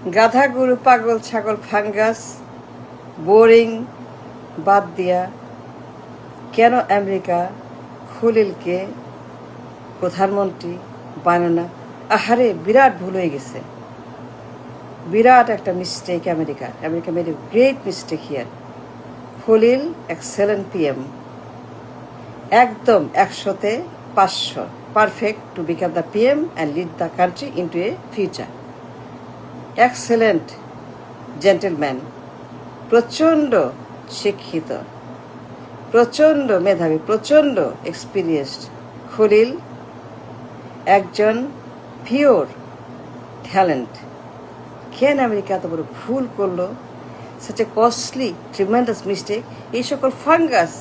গাধা গরু পাগল ছাগল ফাঙ্গাস বোরিং বাদ দিয়া কেন আমেরিকা খলিলকে প্রধানমন্ত্রী বানানো না? আহারে, বিরাট ভুল হয়ে গেছে, বিরাট একটা mistake. America made a great mistake here. Khalil excellent PM, একদম 100-তে 500, perfect to become the PM and lead the country into A future. Excellent gentleman, প্রচণ্ড শিক্ষিত, প্রচণ্ড মেধাবী, প্রচণ্ড এক্সপিরিয়েন্সড। খলিল একজন পিওর ট্যালেন্ট। কেন আমেরিকা এত বড় ভুল করলো? Such a costly tremendous mistake. এই সকল ফাঙ্গাস,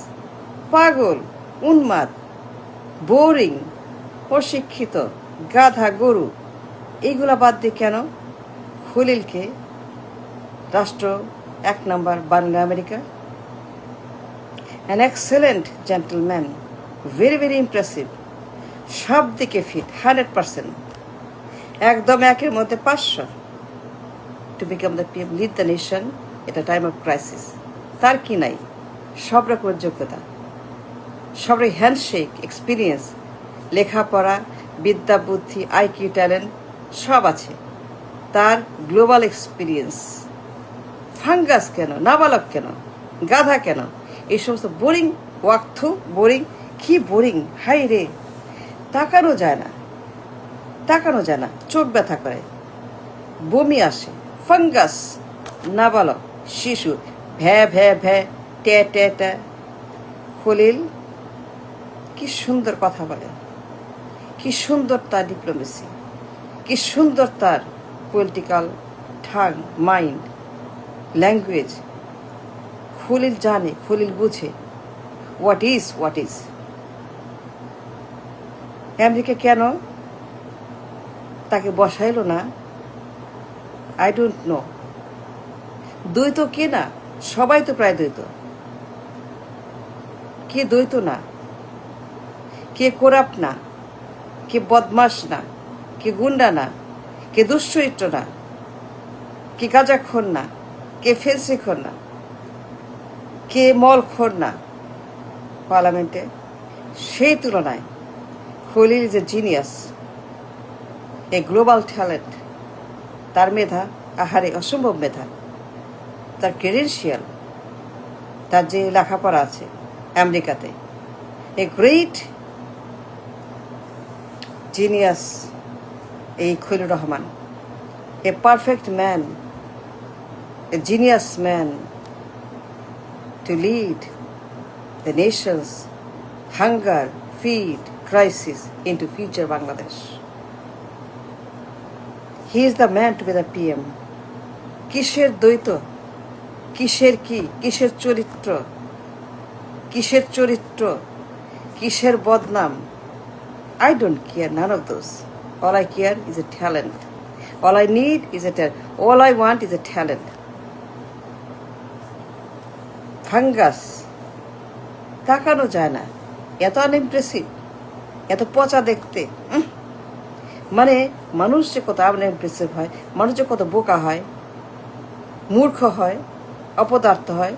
পাগল, উন্মাদ, বোরিং, অশিক্ষিত, গাধা গরু, এইগুলা বাদ দিয়ে কেন খলিলকে রাষ্ট্র 1 নম্বর বানালো America? An excellent gentleman, very very impressive, সব দিকে ফিট, 100%, একদম 1-এর মধ্যে 500 to become the PM, lead the nation at a time of crisis. তার কি নাই? সব রকমের যোগ্যতা, সব রকম হ্যান্ডশেক, এক্সপিরিয়েন্স, লেখাপড়া, বিদ্যা, বুদ্ধি, আইকিউ, ট্যালেন্ট সব আছে তার। Global experience. ফাঙ্গাস কেন? নাবালক কেন? গাধা কেন? এই সমস্ত বোরিং ওয়াক্থু, বোরিং, কি বোরিং! হাই রে, তাকানো যায় না, তাকানো যায় না, চোখ ব্যথা করে, বমি আসে। ফাঙ্গাস, নাবালক, শিশু, ভ্যা ভ্যা ভ্যা, ট্যা ট্যা ট্যা। খলিল কি সুন্দর কথা বলে, কি সুন্দর তার ডিপ্লোমেসি, কি সুন্দর তার পলিটিক্যাল ঠাং, মাইন্ড, ল্যাঙ্গুয়েজ। খলিল জানে, খলিল বুঝে হোয়াট ইজ। আমেরিকা কেন তাকে বসাইলো না? I don't know. দ্বৈত কে না? সবাই তো প্রায় দ্বৈত। কে দ্বৈত না? কে কোরাপ্ট না? কে বদমাস না? কে গুন্ডা না? কে দুশ্চরিত্র না? কে গাঁজাখোর না? কে ফেন্সিখোর না? কে মলখোর না পার্লামেন্টে? সেই তুলনায় Khalil is a genius, A global talent. তার মেধা, আহারে, অসম্ভব মেধা। তার ক্রেডেন্সিয়াল, তার যে লেখাপড়া আছে আমেরিকাতে, এ গ্রেট জিনিয়াস এই খলিলুর রহমান, এ perfect man, a genius man to lead the nation's hunger, feed, crisis into future Bangladesh. He is the man to be the PM. কিসের দ্বৈত? কিসের কি? কিসের চরিত্র? কিসের চরিত্র? কিসের বদনাম? I don't care, none of those. All I care is a talent. All I need is a talent. All I want is a talent. Fungus, তাকানো যায় না, এত আনইমপ্রেসিভ, এত পচা দেখতে। মানে মানুষ যে কত আনইমপ্রেসিভ হয়, মানুষ যে কত বোকা হয়, মূর্খ হয়, অপদার্থ হয়।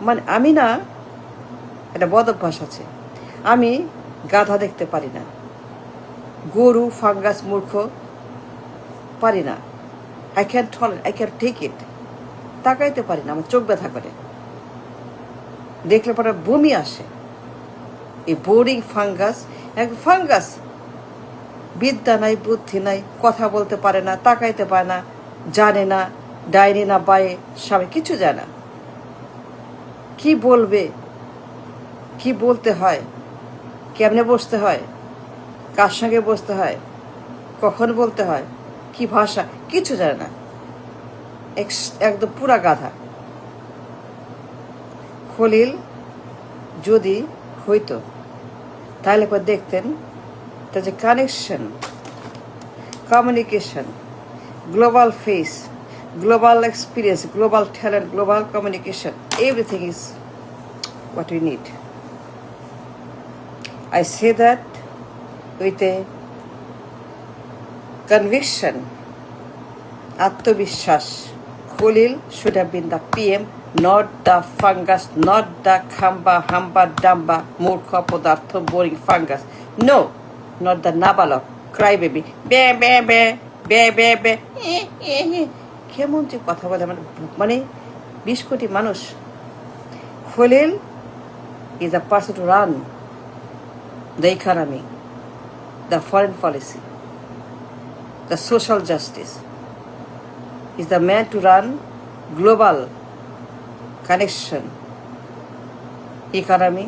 মানে আমি না, একটা বদ অভ্যাস আছে, আমি গাধা দেখতে পারি না, গরু, ফাঙ্গাস, মূর্খ পারি না। I can take it. তাকাইতে পারি না, আমার চোখ ব্যথা করে, দেখলে পরে বমি আসে। এই বোরিং ফাঙ্গাস, এক ফাঙ্গাস, বিদ্যা নাই, বুদ্ধি নাই, কথা বলতে পারে না, তাকাইতে পারে না, জানে না ডাইনি না বায়ে স্বামী, কিছু জানে না। কি বলবে, কি বলতে হয়, কেমনে বসতে হয়, কার সঙ্গে বসতে হয়, কখন বলতে হয়, কি ভাষা, কিছু জানে না, একদম পুরা গাধা। খলিল যদি হইতো তাহলে পর দেখতেন তার যে connection, communication, global face, global experience, global talent, global communication, everything is what we need. I say that with a conviction, আত্মবিশ্বাস। Khalil should have been the PM, not the fungus, not the খাম্বা হাম্বা ডাম্বা মূর্খ পদার্থ boring fungus. No, not the নাবালক Cry baby বে বে বে বে বে বে। কেমন যে কথা বলে মানে 20 কোটি মানুষ। Khalil is a person to run the economy, the foreign policy, the social justice. Is the man to run global connection, economy,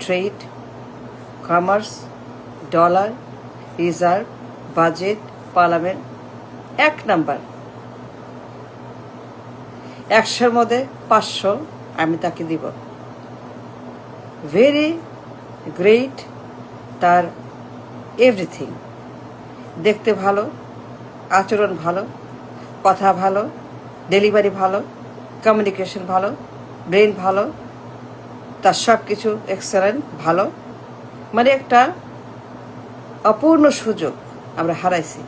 trade, commerce, dollar, reserve, budget, parliament. এক নাম্বার 100-র মধ্যে 500 আমি তাকে দিব। ভেরি গ্রেট, তার এভরিথিং। দেখতে ভালো, আচরণ ভালো, কথা ভালো, ডেলিভারি ভালো, কমিউনিকেশন ভালো, ব্রেন ভালো, তার সব কিছু এক্সেলেন্ট ভালো। মানে একটা অপূর্ণ সুযোগ আমরা হারাইছি।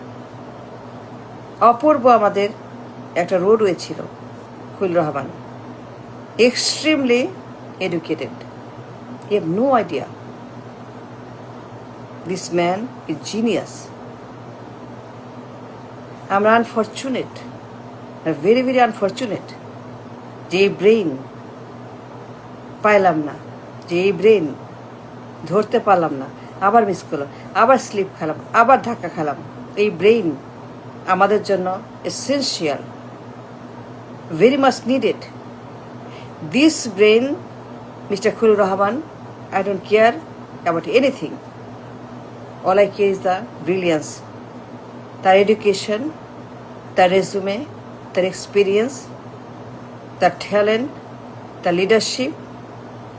অপূর্ব আমাদের একটা রোডওয়ে ছিল। Khalil Rahman extremely educated, you have no idea. This man is genius. আমরা আনফর্চুনেট, ভেরি ভেরি আনফর্চুনেট যে এই ব্রেইন পাইলাম না, যে এই ব্রেইন ধরতে পারলাম না। আবার মিস করলাম, আবার স্লিপ খেলাম, আবার ধাক্কা খেলাম। এই ব্রেইন আমাদের জন্য essential, very much needed. This brain, mister Khalil Rahman, I don't care about anything. All eye care is the brilliance, তার এডুকেশন, তার রেজুমে, তার এক্সপিরিয়েন্স, তার ট্যালেন্ট, তার লিডারশিপ,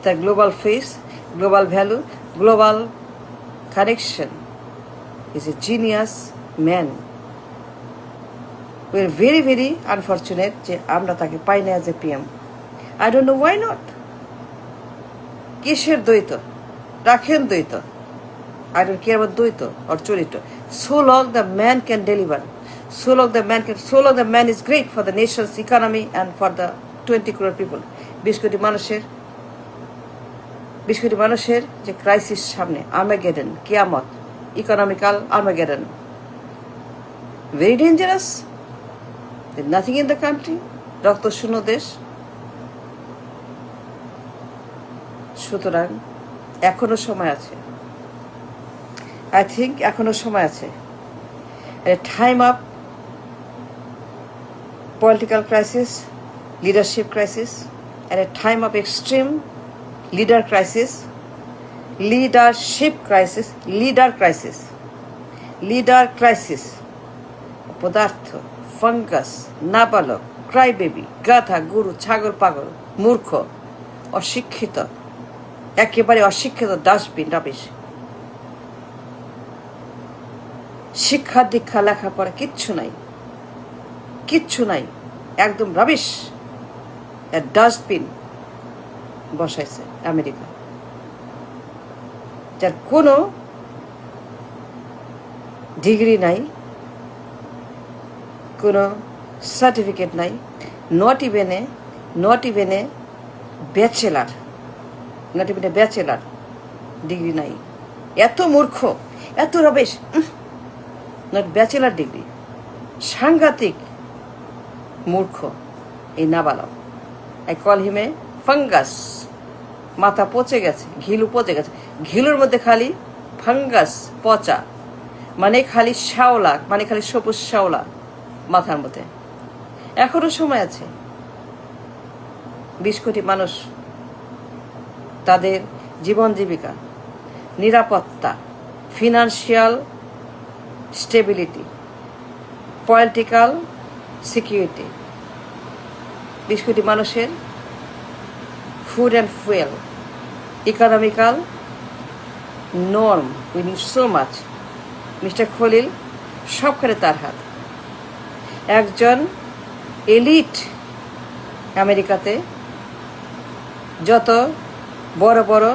তার global face, global value, global connection. Is a genius man. We are very very unfortunate যে আমরা তাকে পাই না as a PM. I don't know why not. কিসের দ্বৈত? রাখেন দ্বৈত। I don't care about Duito or Churito. So long the man can deliver, so long the man is great for the nation's economy and for the 20 crore people. 20 কোটি মানুষের যে crisis সামনে, Armageddon, কিয়ামত, economical Armageddon, very dangerous. Nothing in the country, রক্তশূন্য দেশ। সুতরাং এখনো সময় আছে। I think এখনো সময় আছে। A time of political crisis, leadership crisis, and a time of extreme leadership crisis. পদার্থ, ফাঙ্গাস, নাবালক, ক্রাই বেবি, গাধা, গুরু, ছাগল, পাগল, মূর্খ, অশিক্ষিত, একেবারে অশিক্ষিত, ডাস্টবিন, রাবিশ। শিক্ষা দীক্ষা লেখাপড়া কিচ্ছু নাই, একদম রাবিশ। ডাস্টবিন বসাইছে আমেরিকা, যার কোনো ডিগ্রি নাই, কোনো সার্টিফিকেট নাই, not even a bachelor degree নাই। এত মূর্খ, এত রবেশ, নট ব্যাচেলার ডিগ্রি। সাংঘাতিক মূর্খ এই নাবালক। I call him A fungus. মাথা পচে গেছে, ঘিলু পচে গেছে, ঘিলুর মধ্যে খালি ফাঙ্গাস, পচা, মানে খালি শ্যাওলা, মানে খালি সবুজ শ্যাওলা মাথার মধ্যে। এখনো সময় আছে। 20 কোটি মানুষ, তাদের জীবন জীবিকা, নিরাপত্তা, ফিনান্সিয়াল স্টেবিলিটি, পলিটিক্যাল সিকিউরিটি, 20 কোটি মানুষের food and fuel, economical norm, we need so much. Mister Khalil, সবখানে তার হাত। একজন এলিট আমেরিকাতে যত বড় বড়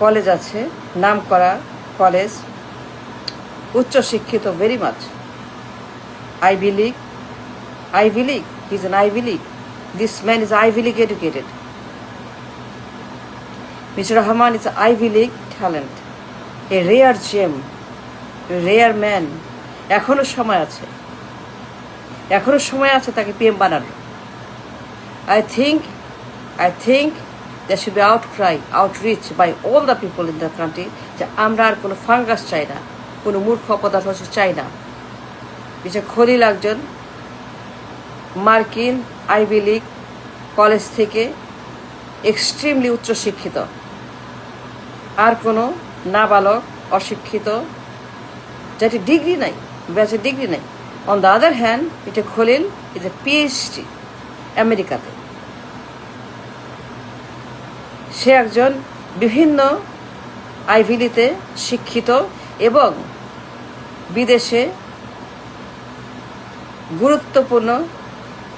কলেজ আছে, নাম করা কলেজ, উচ্চশিক্ষিত, very much, Ivy League. Ivy League. He's an Ivy League. This man is Ivy League educated. Mr. Rahman is an Ivy League talent. A rare gem. A rare man. এখনো সময় আছে। এখনো সময় আছে তাকে পিএম বানানো। I think there should be outreach by all the people in the country যে আমরা আর কোনো ফাঙ্গাস চাই না, কোনো মূর্খ পদার্থ চাই না। মিস্টার খলিল একজন মার্কিন আইভি লীগ কলেজ থেকে এক্সট্রিমলি উচ্চশিক্ষিত, আর কোনো নাবালক অশিক্ষিত যেটি ডিগ্রি নাই, ব্যাচের ডিগ্রি নাই। On the other hand mister Khalil is a PhD আমেরিকাতে। সে একজন বিভিন্ন আইভিলিতে শিক্ষিত এবং বিদেশে গুরুত্বপূর্ণ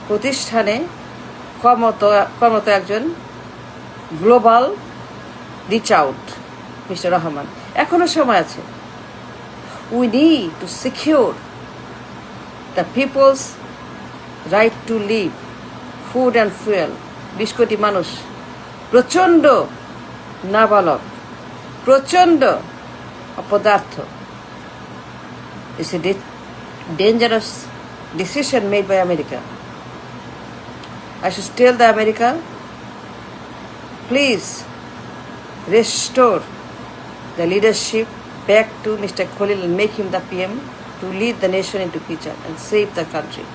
প্রতিষ্ঠানে কর্মরত একজন global reach out mister Rahman. এখনো সময় আছে। We need to secure the people's right to live, food and fuel. 20 কোটি মানুষ, প্রচণ্ড নাবালক, প্রচণ্ড অপদার্থ। It's a dangerous decision made by America. I should tell the America, please restore the leadership back to Mr. Khalil and make him the PM to lead the nation into future and save the country.